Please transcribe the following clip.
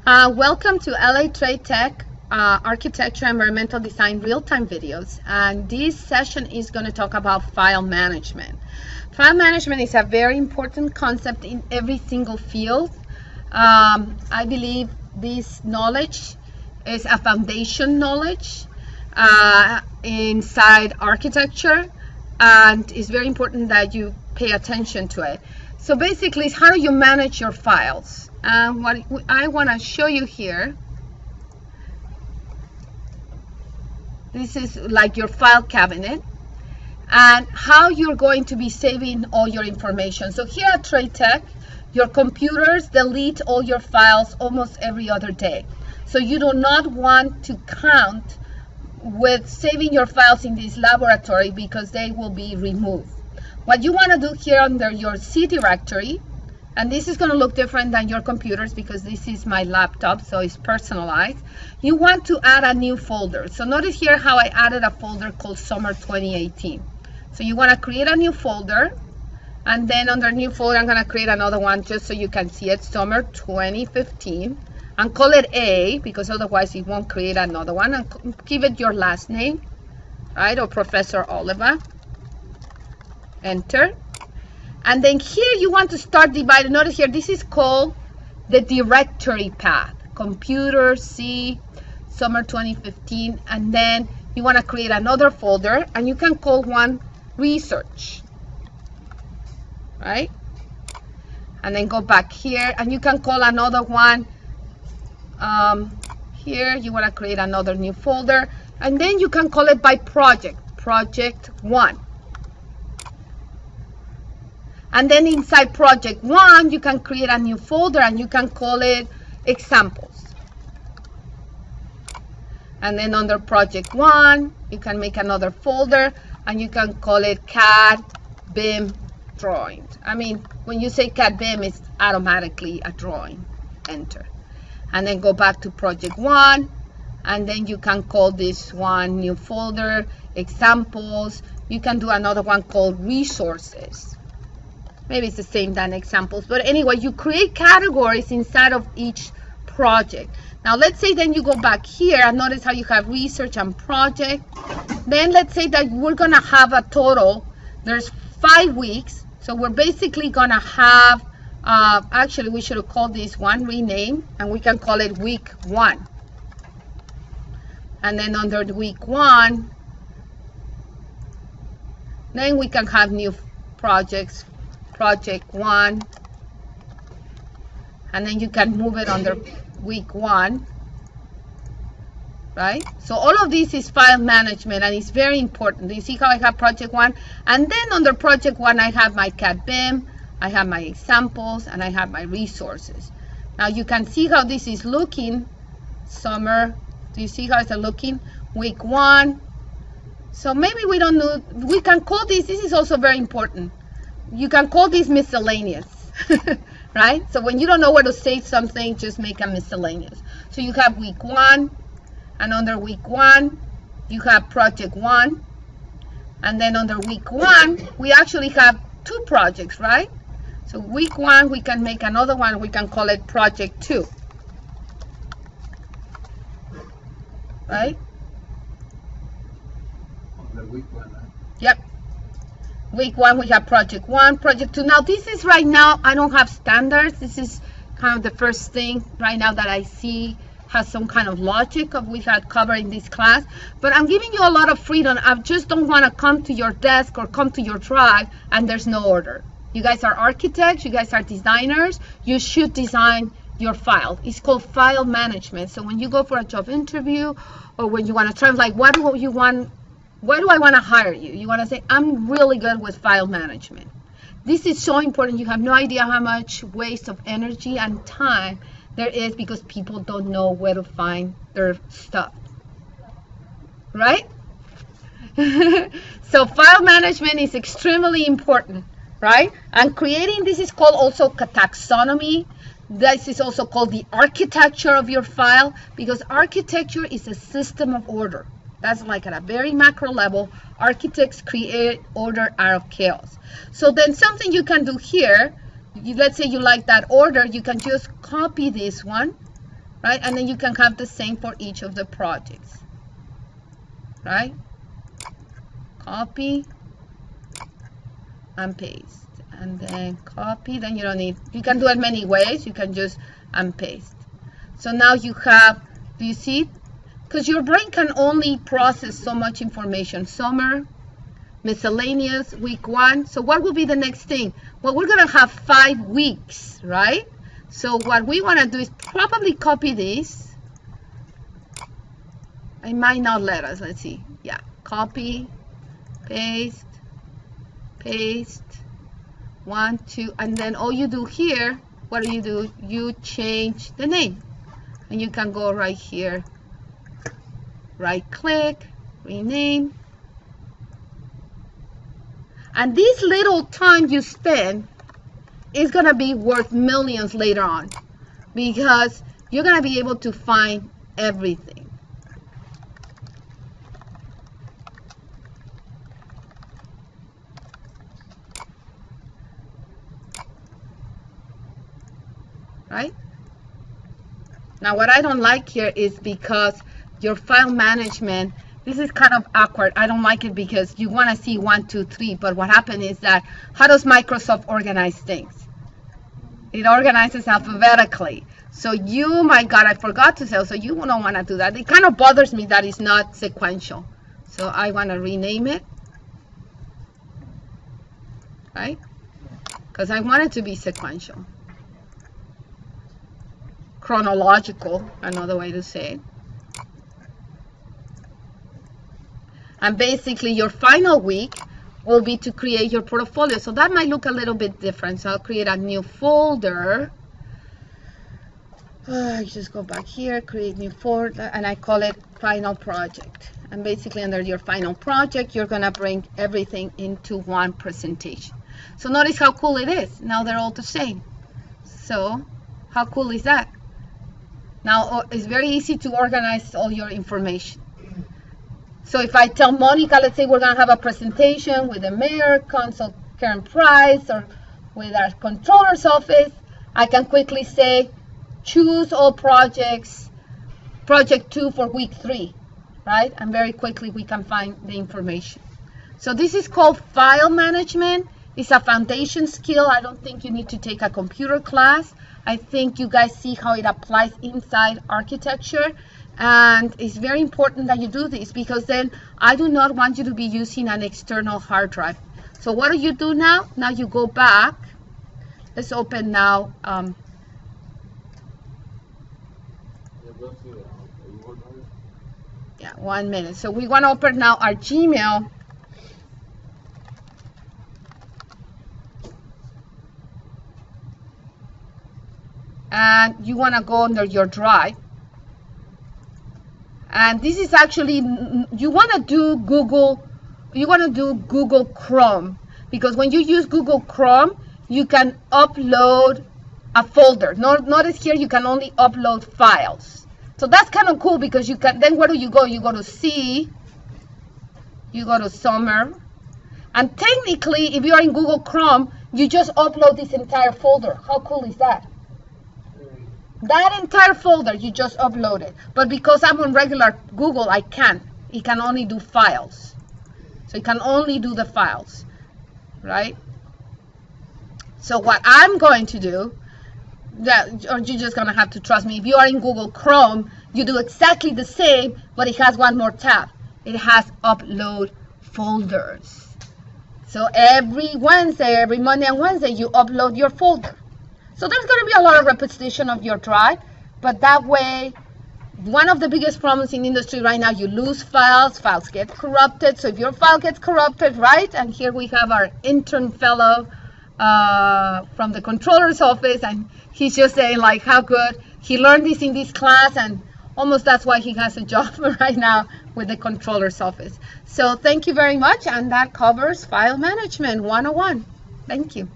Welcome to LA Trade Tech Architecture Environmental Design real-time videos. And this session is going to talk about file management. File management is a very important concept in every single field. I believe this knowledge is a foundation knowledge inside architecture, and it's very important that you pay attention to it. So basically, it's how do you manage your files? What I want to show you here, this is like your file cabinet and how you're going to be saving all your information. So here at Trade Tech, your computers delete all your files almost every other day. So you do not want to count with saving your files in this laboratory because they will be removed. What you want to do here under your C directory, and this is going to look different than your computers because this is my laptop, so it's personalized. You want to add a new folder. So notice here how I added a folder called Summer 2018. So you want to create a new folder, and then under new folder, I'm going to create another one just so you can see it, Summer 2015, and call it A because otherwise it won't create another one. And give it your last name, right, or Professor Oliva. Enter. And then here you want to start dividing. Notice here, this is called the directory path. Computer, C, Summer 2015. And then you want to create another folder, and you can call one Research. Right? And then go back here, and you can call another one. Here you want to create another new folder. And then you can call it by project. Project 1. And then inside project 1, you can create a new folder and you can call it examples. And then under project 1, you can make another folder and you can call it CAD BIM drawings. I mean, when you say CAD BIM, it's automatically a drawing. Enter. And then go back to project 1, and then you can call this one new folder examples. You can do another one called resources. Maybe it's the same than examples, but anyway, you create categories inside of each project. Now let's say then you go back here and notice how you have research and project. Then let's say that we're gonna have a total, there's 5 weeks, so we're basically gonna have actually we should have called this one rename, and we can call it week 1. And then under the week 1, then we can have new projects, project 1, and then you can move it under week 1, right? So all of this is file management, and it's very important. Do you see how I have project 1? And then under project 1, I have my CAD BIM, I have my examples, and I have my resources. Now you can see how this is looking. Summer, do you see how it's looking? Week 1. So maybe we don't know, we can call this is also very important. You can call these miscellaneous, right? So when you don't know where to save something, just make a miscellaneous. So you have week 1, and under week 1, you have project 1. And then under week 1, we actually have 2 projects, right? So week 1, we can make another one, we can call it project 2, right? Week 1, huh? Yep. Week 1, we have project 1, project 2. Now this is right now, I don't have standards. This is kind of the first thing right now that I see has some kind of logic of we had covered in this class. But I'm giving you a lot of freedom. I just don't want to come to your desk or come to your drive and there's no order. You guys are architects, you guys are designers. You should design your file. It's called file management. So when you go for a job interview or when you want to try, like, what do you want? Why do I want to hire you? You want to say, I'm really good with file management. This is so important. You have no idea how much waste of energy and time there is because people don't know where to find their stuff. Right? So file management is extremely important, right? And creating this is called also taxonomy. This is also called the architecture of your file, because architecture is a system of order. That's like at a very macro level. Architects create order out of chaos. So then something you can do here, let's say you like that order, you can just copy this one right? And then you can have the same for each of the projects, right? Copy and paste, and then copy. Then you don't need, you can do it many ways. You can just and paste. So now you have, do you see? Because your brain can only process so much information. Summer, miscellaneous, week 1. So what will be the next thing? Well, we're going to have 5 weeks, right? So what we want to do is probably copy this. It might not let us. Let's see. Yeah, copy, paste, paste, 1, 2, and then all you do here, what do? You change the name. And you can go right here, right click, rename. And this little time you spend is going to be worth millions later on, because you're going to be able to find everything. Right? Now what I don't like here is because your file management, this is kind of awkward. I don't like it because you want to see 1, 2, 3, but what happened is that, how does Microsoft organize things? It organizes alphabetically. So you, my God, I forgot to say, so you don't want to do that. It kind of bothers me that it's not sequential. So I want to rename it, right? Because I want it to be sequential. Chronological, another way to say it. And basically your final week will be to create your portfolio. So that might look a little bit different. So I'll create a new folder. I just go back here, create new folder, and I call it final project. And basically under your final project, you're gonna bring everything into one presentation. So notice how cool it is. Now they're all the same. So how cool is that? Now it's very easy to organize all your information. So if I tell Monica, let's say we're going to have a presentation with the mayor, Council Karen Price, or with our controller's office, I can quickly say, choose all projects, project 2 for week 3, right? And very quickly we can find the information. So this is called file management. It's a foundation skill. I don't think you need to take a computer class. I think you guys see how it applies inside architecture. And it's very important that you do this, because then I do not want you to be using an external hard drive. So what do you do now? Now you go back. Let's open now. Yeah, 1 minute. So we want to open now our Gmail. And you want to go under your drive. And this is actually, you want to do Google Chrome, because when you use Google Chrome, you can upload a folder. Notice here you can only upload files. So that's kind of cool, because you can, then where do you go? You go to C, you go to Summer, and technically if you are in Google Chrome, you just upload this entire folder. How cool is that? That entire folder, you just upload it. But because I'm on regular Google, I can't. It can only do files. So it can only do the files, right? So what I'm going to do, or you're just going to have to trust me. If you are in Google Chrome, you do exactly the same, but it has one more tab. It has upload folders. So every Wednesday, every Monday and Wednesday, you upload your folder. So there's going to be a lot of repetition of your drive, but that way, one of the biggest problems in industry right now, you lose files get corrupted. So if your file gets corrupted, right? And here we have our intern fellow from the controller's office, and he's just saying like how good he learned this in this class, and almost that's why he has a job right now with the controller's office. So thank you very much, and that covers File Management 101. Thank you.